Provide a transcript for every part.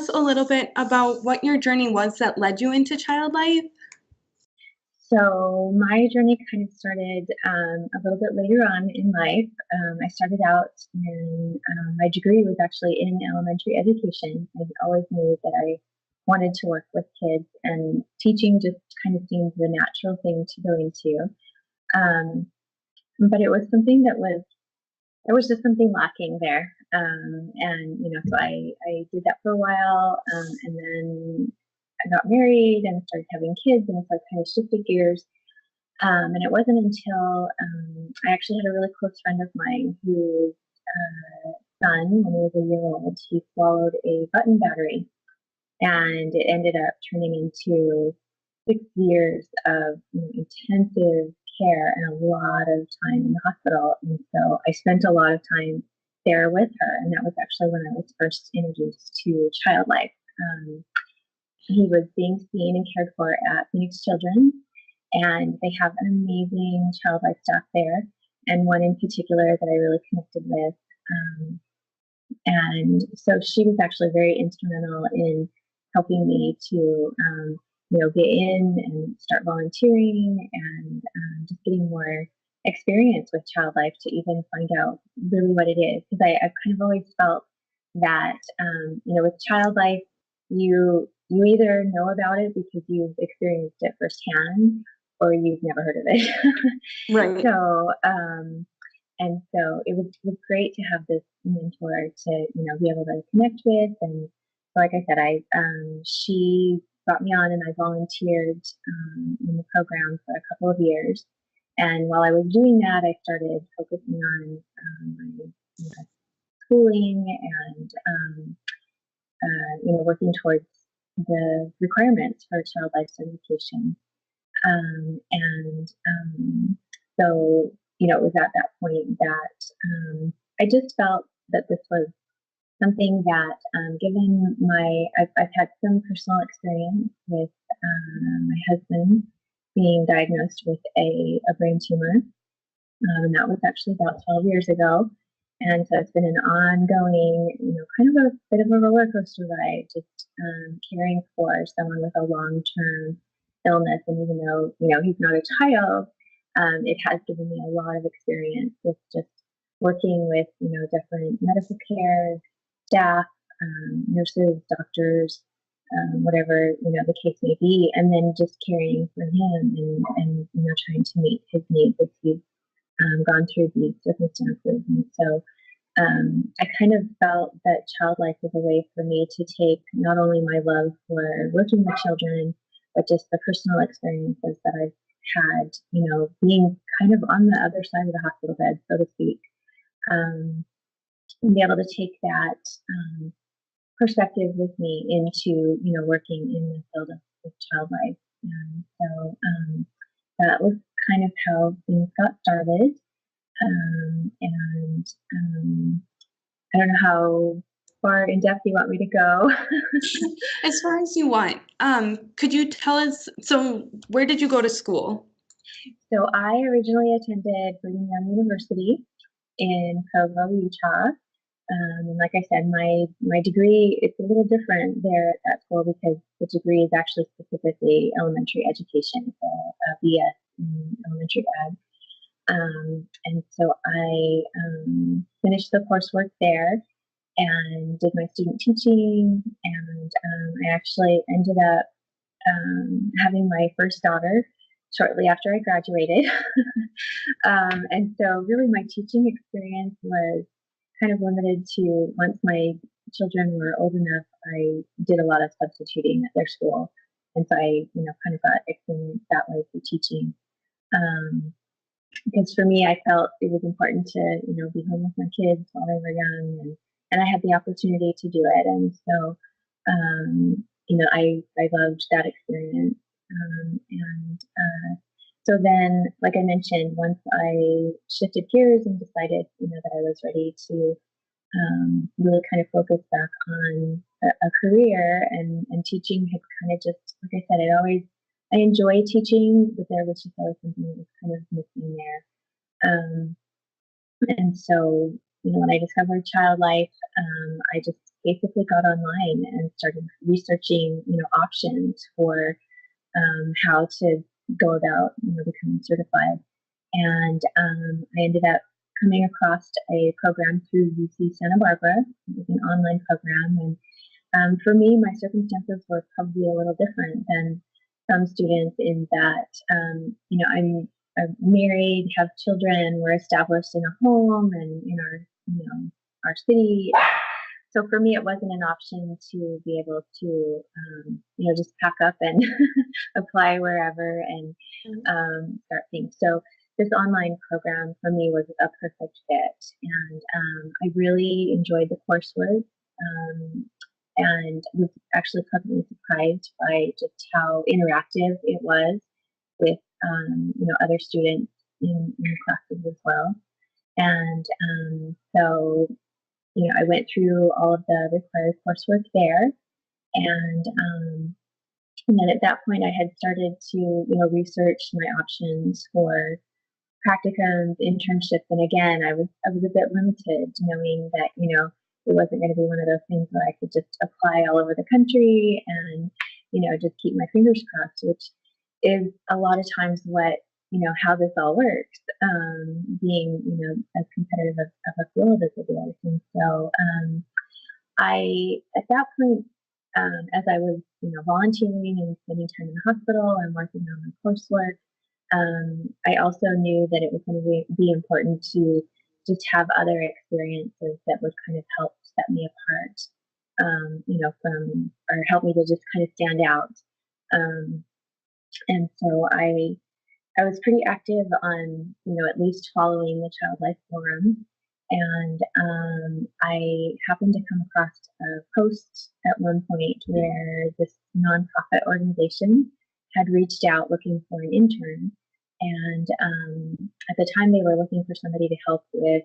us a little bit about what your journey was that led you into child life? So my journey kind of started a little bit later on in life. I started out in my degree was actually in elementary education. I always knew that I wanted to work with kids, and teaching just kind of seemed the natural thing to go into. Um, but it was something that was there was just something lacking there. And so I did that for a while, and then I got married and started having kids, and so I kind of shifted gears. And it wasn't until I actually had a really close friend of mine whose son, when he was a year old, he swallowed a button battery, and it ended up turning into 6 years of intensive care and a lot of time in the hospital. And so I spent a lot of time there with her, and that was actually when I was first introduced to child life. Um, he was being seen and cared for at Phoenix Children, and they have an amazing child life staff there, and one in particular that I really connected with. Um, and so she was actually very instrumental in helping me to, get in and start volunteering and just getting more experience with child life to even find out really what it is. Because I've kind of always felt that, with child life, you either know about it because you've experienced it firsthand, or you've never heard of it. Right. so, and so it was great to have this mentor to, be able to connect with. And like I said, she brought me on and I volunteered in the program for a couple of years. And while I was doing that, I started focusing on my schooling and, working towards the requirements for child life certification. And so, it was at that point that I just felt that this was something that, given I've had some personal experience with my husband being diagnosed with a brain tumor, and that was actually about 12 years ago. And so it's been an ongoing, kind of a bit of a roller coaster ride, just caring for someone with a long-term illness. And even though, he's not a child, it has given me a lot of experience with just working with, different medical care, staff, nurses, doctors, whatever, the case may be, and then just caring for him and trying to meet his needs as he's gone through these circumstances. And so I kind of felt that child life was a way for me to take not only my love for working with children, but just the personal experiences that I've had, being kind of on the other side of the hospital bed, so to speak, and be able to take that perspective with me into, working in the field of child life. And so that was kind of how things got started. And I don't know how far in depth you want me to go. As far as you want. Could you tell us, so where did you go to school? So I originally attended Brigham Young University in Provo, Utah. And like I said, my degree, it's a little different there at that school because the degree is actually specifically elementary education, so a BS in elementary ed. And so I finished the coursework there and did my student teaching. And I actually ended up having my first daughter shortly after I graduated. And so really my teaching experience was kind of limited to once my children were old enough, I did a lot of substituting at their school. And so I, kind of got experience that way through teaching. Because for me, I felt it was important to, be home with my kids while they were young, and I had the opportunity to do it. And so, I loved that experience. So then, like I mentioned, once I shifted gears and decided, that I was ready to really kind of focus back on a career, and teaching had kind of just, like I said, I enjoy teaching, but there was just always something that was kind of missing there. And so, when I discovered child life, I just basically got online and started researching, options for how to go about, becoming certified. And I ended up coming across a program through UC Santa Barbara. It was an online program, and for me, my circumstances were probably a little different than some students in that, I'm married, have children, we're established in a home and in our city. So for me, it wasn't an option to be able to, just pack up and apply wherever and start things. So this online program for me was a perfect fit, and I really enjoyed the coursework. And was actually pleasantly surprised by just how interactive it was with other students in the classes as well. And so I went through all of the required coursework there, and then at that point I had started to research my options for practicums, internships, and again, I was a bit limited, knowing that it wasn't going to be one of those things where I could just apply all over the country and just keep my fingers crossed, which is a lot of times what how this all works, being as competitive of a field as it is, and so I at that point. As I was, volunteering and spending time in the hospital and working on my coursework, I also knew that it was going to be important to just have other experiences that would kind of help set me apart, from or help me to just kind of stand out. Um, and so I was pretty active on, at least following the Child Life Forum. And I happened to come across a post at one point where this nonprofit organization had reached out looking for an intern. And at the time, they were looking for somebody to help with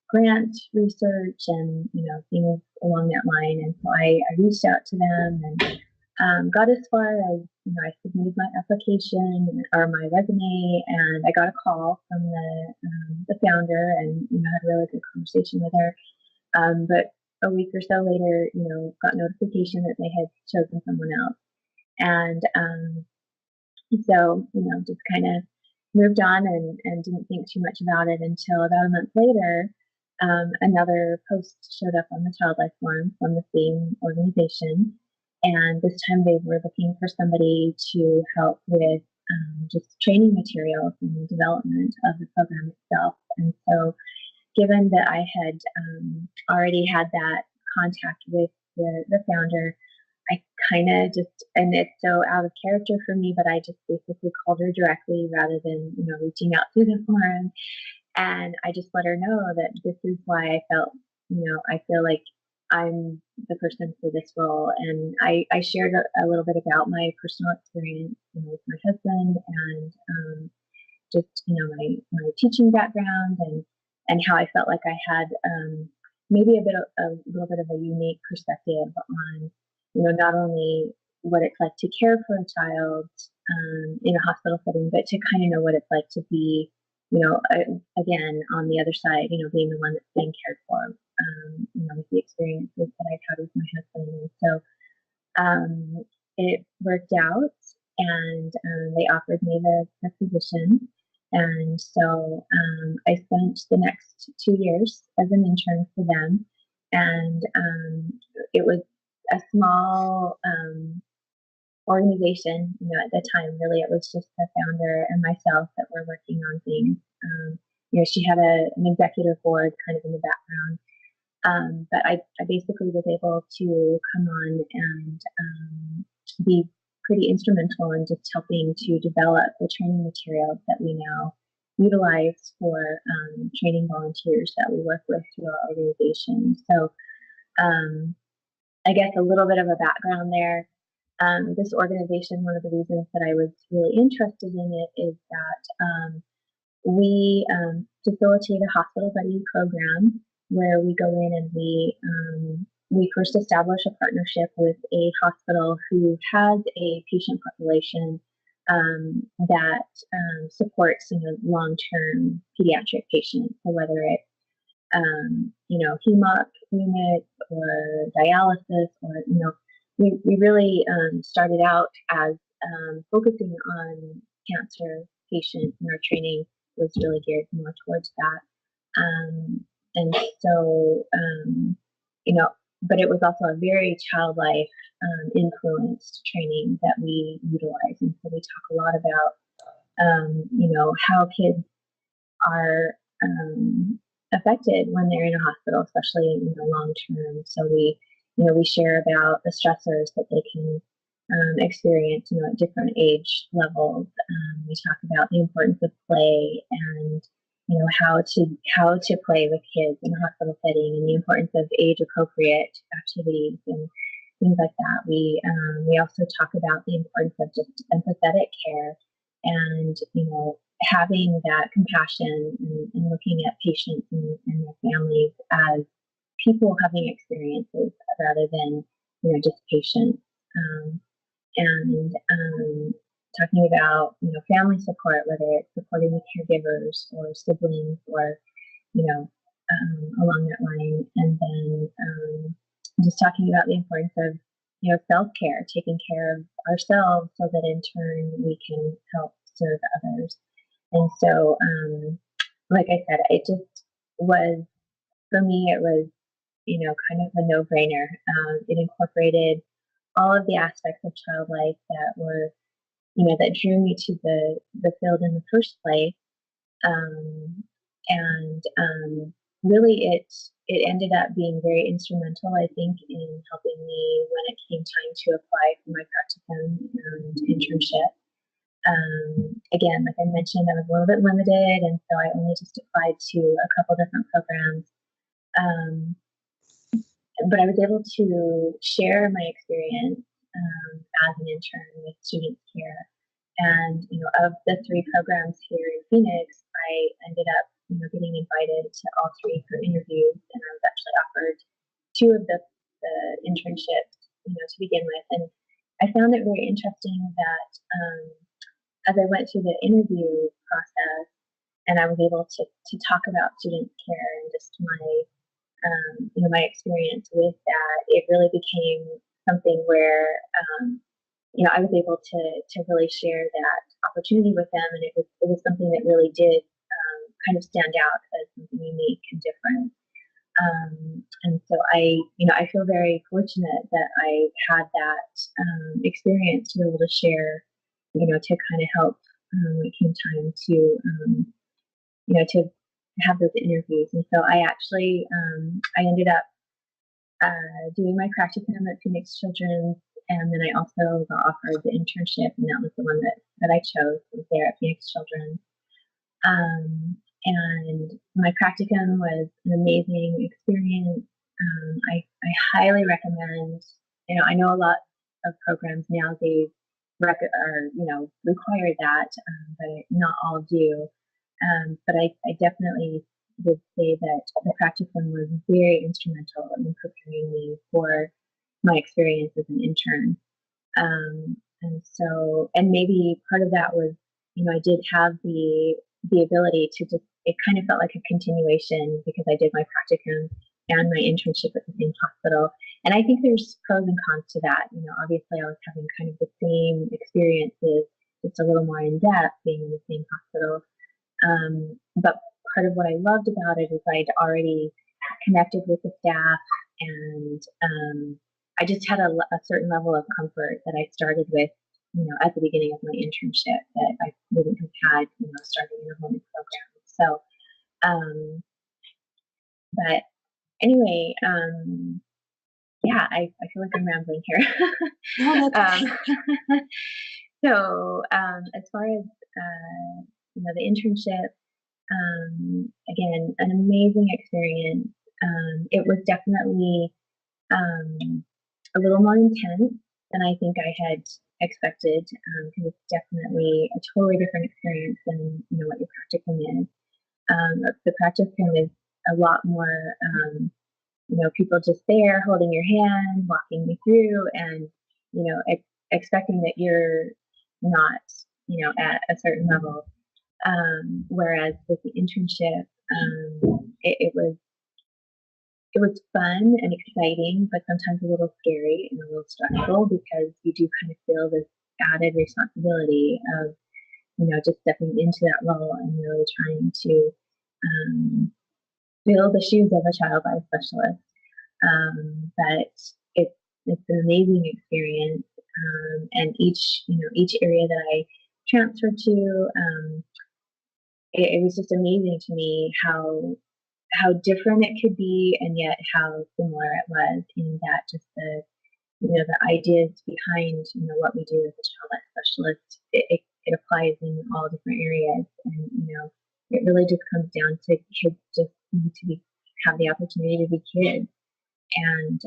grant research and things along that line. And so I reached out to them and got as far as I submitted my application or my resume, and I got a call from the founder, and had a really good conversation with her. But a week or so later, got notification that they had chosen someone else, and so just kind of moved on and didn't think too much about it until about a month later. Another post showed up on the Child Life Forum from the same organization, and this time they were looking for somebody to help with just training materials and development of the program itself. And so, given that I had already had that contact with the founder, I kind of just, and it's so out of character for me, but I just basically called her directly rather than, reaching out through the forum. And I just let her know that this is why I felt, I feel like I'm the person for this role. And I shared a little bit about my personal experience, with my husband and just, my teaching background and how I felt like I had maybe a little bit of a unique perspective on, not only what it's like to care for a child in a hospital setting, but to kind of know what it's like to be, again, on the other side, being the one that's being cared for, with the experiences that I've had with my husband. And so it worked out, and they offered me the position. And so I spent the next 2 years as an intern for them. And it was a small organization, at the time. Really, it was just the founder and myself that were working on things. She had an executive board kind of in the background. But I basically was able to come on and be pretty instrumental in just helping to develop the training materials that we now utilize for training volunteers that we work with through our organization. So I guess a little bit of a background there. This organization, one of the reasons that I was really interested in it is that we facilitate a hospital buddy program where we go in and we first establish a partnership with a hospital who has a patient population that supports long-term pediatric patients. So whether it's HEMOC units or dialysis, or, we really started out as focusing on cancer patients, and our training was really geared more towards that. And so, you know, but it was also a very childlike influenced training that we utilize. And so we talk a lot about, how kids are affected when they're in a hospital, especially long term. So we share about the stressors that they can experience, at different age levels. We talk about the importance of play, and how to play with kids in a hospital setting, and the importance of age appropriate activities and things like that. We also talk about the importance of just empathetic care, and having that compassion, and looking at patients and their families as people having experiences rather than just patients. Um, and talking about family support, whether it's supporting the caregivers or siblings, or along that line. And then just talking about the importance of self-care, taking care of ourselves so that in turn we can help serve others. And so, like I said, it just was, for me, it was, kind of a no-brainer. It incorporated all of the aspects of child life that were, that drew me to the field in the first place. Um, and really, it ended up being very instrumental, I think, in helping me when it came time to apply for my practicum and internship. Again, like I mentioned, I was a little bit limited, and so I only just applied to a couple different programs. Um, but I was able to share my experience as an intern with Students Care. And of the three programs here in Phoenix, I ended up getting invited to all three for interviews, and I was actually offered two of the internships to begin with. And I found it very interesting that as I went through the interview process, and I was able to talk about Students Care and just my experience with that, it really became something where I was able to really share that opportunity with them, and it was something that really did kind of stand out as something unique and different. And so I feel very fortunate that I had that experience to be able to share, to kind of help when it came time to have those interviews. And so I ended up doing my practicum at Phoenix Children's, and then I also got offered the internship, and that was the one that I chose, was there at Phoenix Children's. And my practicum was an amazing experience. I highly recommend, I know a lot of programs nowadays require that, but not all do. But I definitely would say that the practicum was very instrumental in preparing me for my experience as an intern. And maybe part of that was, I did have the ability to just, it kind of felt like a continuation because I did my practicum and my internship at the same hospital. And I think there's pros and cons to that. Obviously I was having kind of the same experiences, just a little more in depth being in the same hospital. But part of what I loved about it is I'd already connected with the staff, and I just had a certain level of comfort that I started with, at the beginning of my internship that I wouldn't have had, starting in a home program. So, but anyway, yeah, I feel like I'm rambling here. No, that's So, as far as the internship, again, an amazing experience. It was definitely a little more intense than I think I had expected, because it's definitely a totally different experience than what your practicum is. The practicum is a lot more, people just there holding your hand, walking you through, and expecting that you're not, at a certain level. Whereas with the internship, it was it was fun and exciting, but sometimes a little scary and a little stressful because you do kind of feel this added responsibility of, just stepping into that role and really trying to um, fill the shoes of a child life specialist. But it's it's an amazing experience, and each area that I transferred to, it was just amazing to me how different it could be, and yet how similar it was in that just the ideas behind what we do as a child life specialist. It applies in all different areas, and it really just comes down to kids just need to be have the opportunity to be kids, and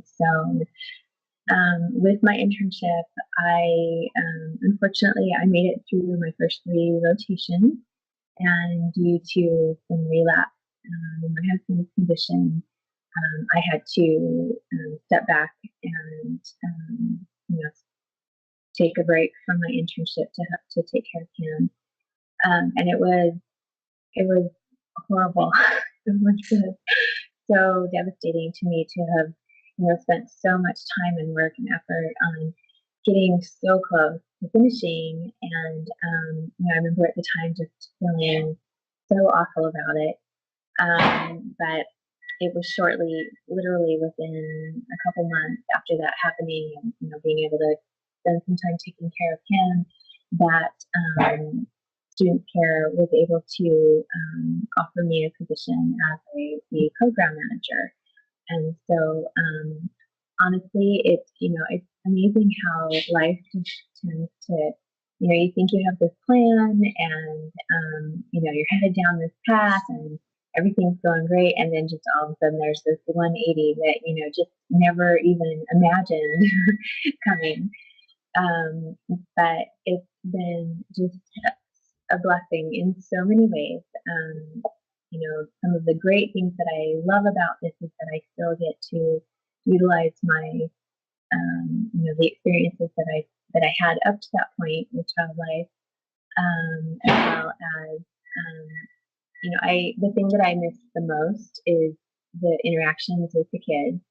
so with my internship, I unfortunately I made it through my first 3 rotations, and due to some relapse in my husband's condition, I had to step back and take a break from my internship to have to take care of him. And it was horrible. It was just so devastating to me to have spent so much time and work and effort on getting so close to finishing. And I remember at the time just feeling so awful about it. But it was shortly, literally within a couple months after that happening, and being able to spend some time taking care of him, that student care was able to offer me a position as the program manager. And so, honestly, it's amazing how life just tends to, you think you have this plan, and you're headed down this path, and everything's going great, and then just all of a sudden there's this 180 that just never even imagined coming. But it's been just a blessing in so many ways. Some of the great things that I love about this is that I still get to utilize my, the experiences that I had up to that point with child life, as well as, the thing that I miss the most is the interactions with the kids.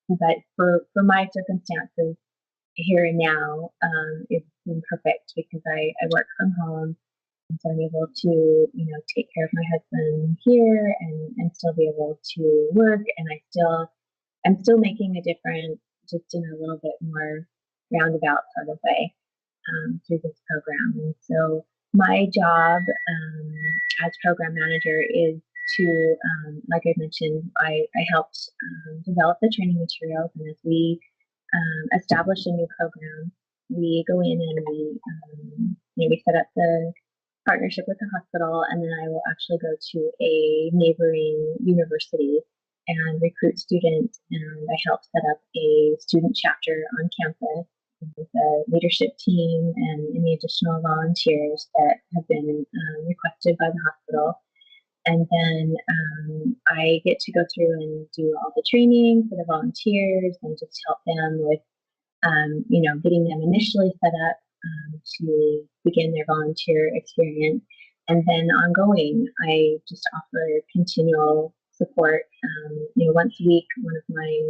But for my circumstances, here and now, it's been perfect because I work from home, and so I'm able to, take care of my husband here, and still be able to work, and I'm still making a difference, just in a little bit more roundabout sort of way, through this program. And so my job, as program manager, is to, like I mentioned, I helped develop the training materials, and as we establish a new program, we go in and we set up the partnership with the hospital, and then I will actually go to a neighboring university and recruit students, and I help set up a student chapter on campus with a leadership team and any additional volunteers that have been requested by the hospital. And then I get to go through and do all the training for the volunteers and just help them with, getting them initially set up to begin their volunteer experience. And then ongoing, I just offer continual support. Once a week, one of my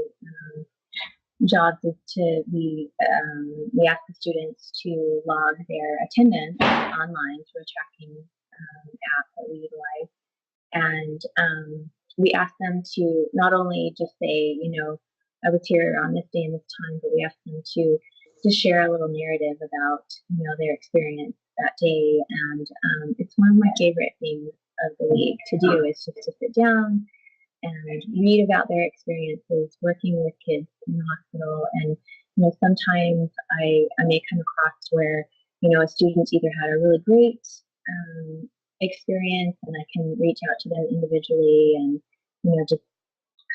jobs is to we ask the students to log their attendance online through a tracking app that we utilize. And we ask them to not only just say, I was here on this day and this time, but we ask them to share a little narrative about, their experience that day. And it's one of my favorite things of the week to do, is just to sit down and read about their experiences working with kids in the hospital. And sometimes I may come across where a student either had a really great experience, and I can reach out to them individually and just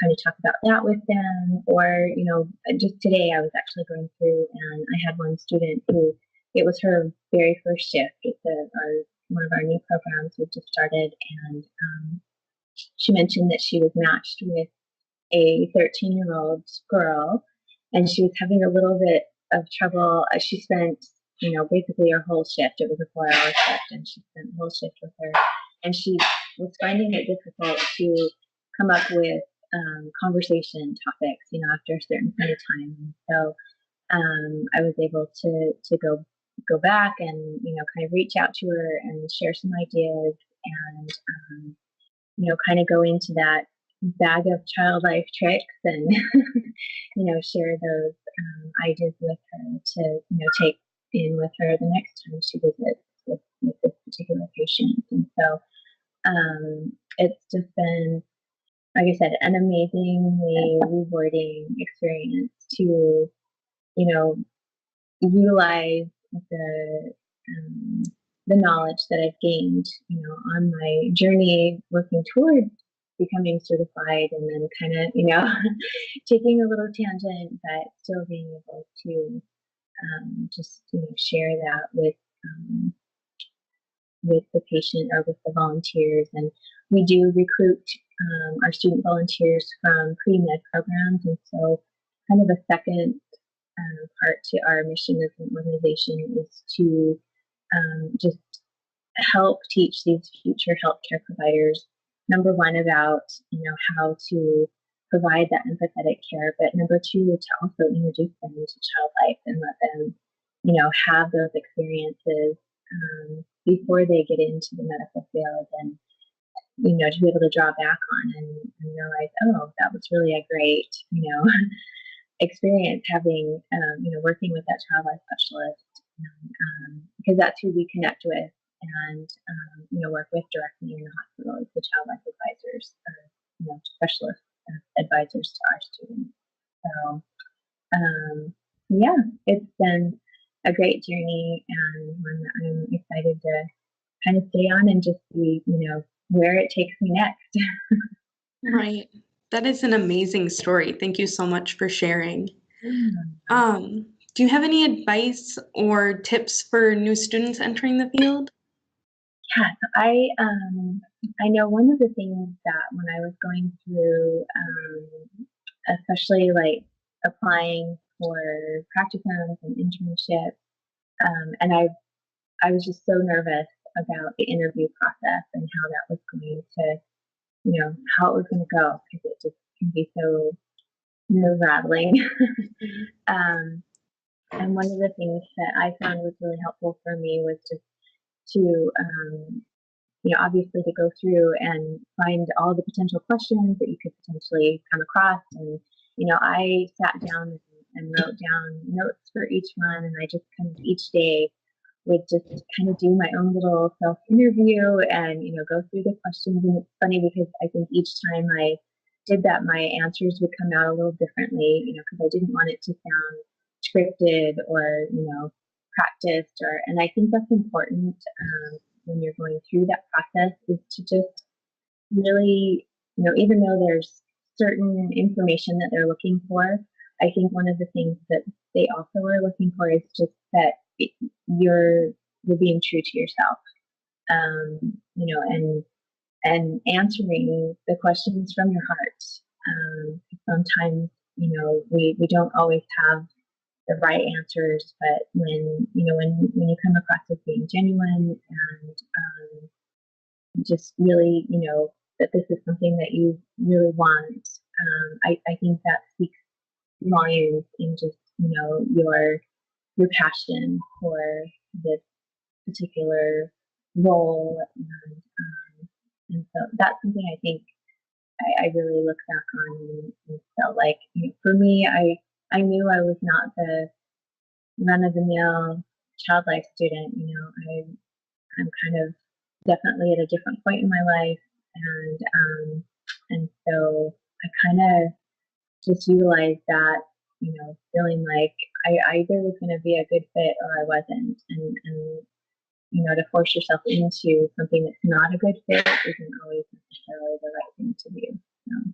kind of talk about that with them. Or just today I was actually going through, and I had one student who, it was her very first shift. It's one of our new programs we just started, and she mentioned that she was matched with a 13-year-old girl, and she was having a little bit of trouble. She spent, basically her whole shift. It was a 4-hour shift, and she spent the whole shift with her. And she was finding it difficult to come up with conversation topics, after a certain point of time. And so I was able to go back and kind of reach out to her and share some ideas and kind of go into that bag of child life tricks and share those ideas with her to take in with her the next time she visits with this particular patient. And so it's just been, like I said, an amazingly rewarding experience to utilize the um, the knowledge that I've gained, on my journey working towards becoming certified, and then kind of, taking a little tangent, but still being able to just share that with the patient or with the volunteers. And we do recruit our student volunteers from pre-med programs, and so kind of a second part to our mission as an organization is to just help teach these future healthcare providers, number one, about how to provide that empathetic care, but number two, to also introduce them to child life and let them have those experiences before they get into the medical field, and to be able to draw back on and realize, oh, that was really a great experience having working with that child life specialist, because that's who we connect with and work with directly in the hospital is the child life advisors, specialist advisors to our students. So yeah, it's been a great journey and one that I'm excited to kind of stay on and just see where it takes me next. Right. That is an amazing story. Thank you so much for sharing. Do you have any advice or tips for new students entering the field? Yeah, so I know one of the things that when I was going through, especially like applying for practicums and internships, and I was just so nervous about the interview process and how that was going to, how it was going to go, because it just can be so nerve rattling. And one of the things that I found was really helpful for me was just to obviously to go through and find all the potential questions that you could potentially come across. And, I sat down and wrote down notes for each one. And I just kind of each day would just kind of do my own little self interview and, go through the questions. And it's funny because I think each time I did that, my answers would come out a little differently, because I didn't want it to sound scripted or, practiced. And I think that's important when you're going through that process, is to just really, even though there's certain information that they're looking for, I think one of the things that they also are looking for is just that you're being true to yourself, and answering the questions from your heart. Sometimes, we don't always have the right answers, but when you come across as being genuine and just really, that this is something that you really want, I think that speaks volumes in just, your passion for this particular role. And so that's something I think I really look back on and felt like, for me, I knew I was not the run of the mill child life student. I'm kind of definitely at a different point in my life, and so I kind of just utilized that, feeling like I either was going to be a good fit or I wasn't, and to force yourself into something that's not a good fit isn't always necessarily the right thing to do. So.